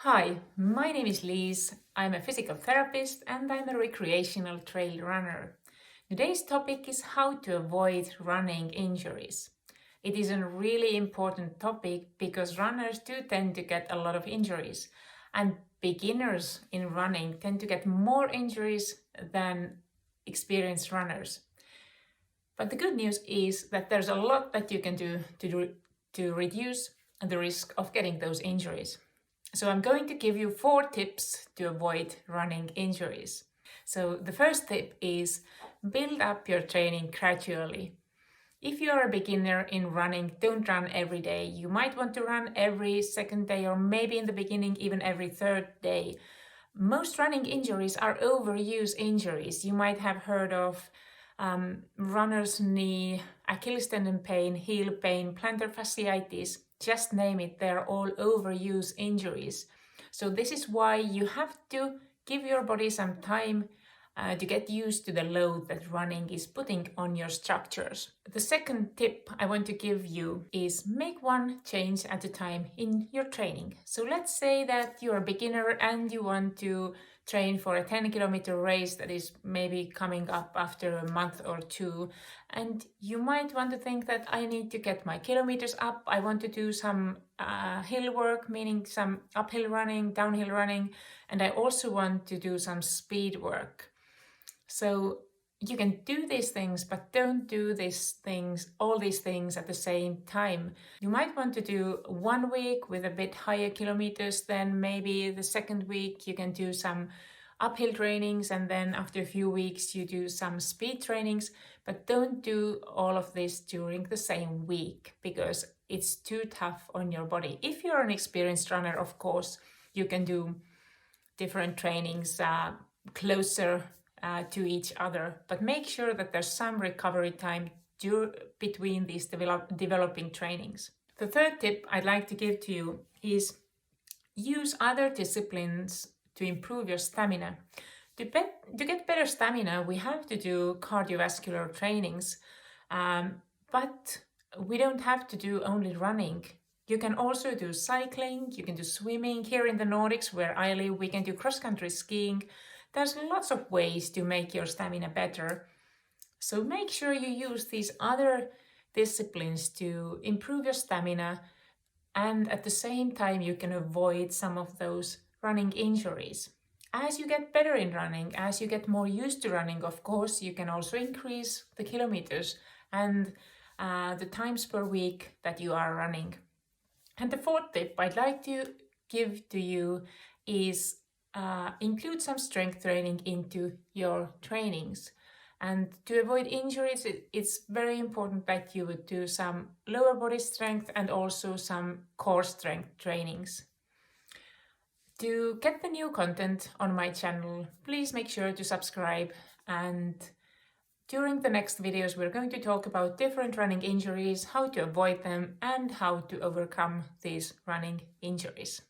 Hi, my name is Liz. I'm a physical therapist and I'm a recreational trail runner. Today's topic is how to avoid running injuries. It is a really important topic because runners do tend to get a lot of injuries, and beginners in running tend to get more injuries than experienced runners. But the good news is that there's a lot that you can do to reduce the risk of getting those injuries. So I'm going to give you 4 tips to avoid running injuries. So the first tip is build up your training gradually. If you are a beginner in running, don't run every day. You might want to run every second day or maybe in the beginning even every third day. Most running injuries are overuse injuries. You might have heard of runner's knee, Achilles tendon pain, heel pain, plantar fasciitis, just name it, they're all overuse injuries. So this is why you have to give your body some time to get used to the load that running is putting on your structures. The second tip I want to give you is make one change at a time in your training. So let's say that you're a beginner and you want to train for a 10-kilometer race that is maybe coming up after a month or two, and you might want to think that I need to get my kilometers up. I want to do some hill work, meaning some uphill running, downhill running, and I also want to do some speed work. So you can do these things, but don't do all these things at the same time. You might want to do 1 week with a bit higher kilometers, then maybe the second week you can do some uphill trainings, and then after a few weeks you do some speed trainings, but don't do all of this during the same week because it's too tough on your body. If you're an experienced runner, of course, you can do different trainings closer to each other, but make sure that there's some recovery time between these developing trainings. The third tip I'd like to give to you is use other disciplines to improve your stamina. To get better stamina, we have to do cardiovascular trainings, but we don't have to do only running. You can also do cycling, you can do swimming. Here in the Nordics, where I live, we can do cross-country skiing. There's lots of ways to make your stamina better. So make sure you use these other disciplines to improve your stamina, and at the same time you can avoid some of those running injuries. As you get better in running, as you get more used to running, of course, you can also increase the kilometers and the times per week that you are running. And the fourth tip I'd like to give to you is include some strength training into your trainings. And to avoid injuries, it's very important that you would do some lower body strength and also some core strength trainings. To get the new content on my channel, please make sure to subscribe, and during the next videos we're going to talk about different running injuries, how to avoid them and how to overcome these running injuries.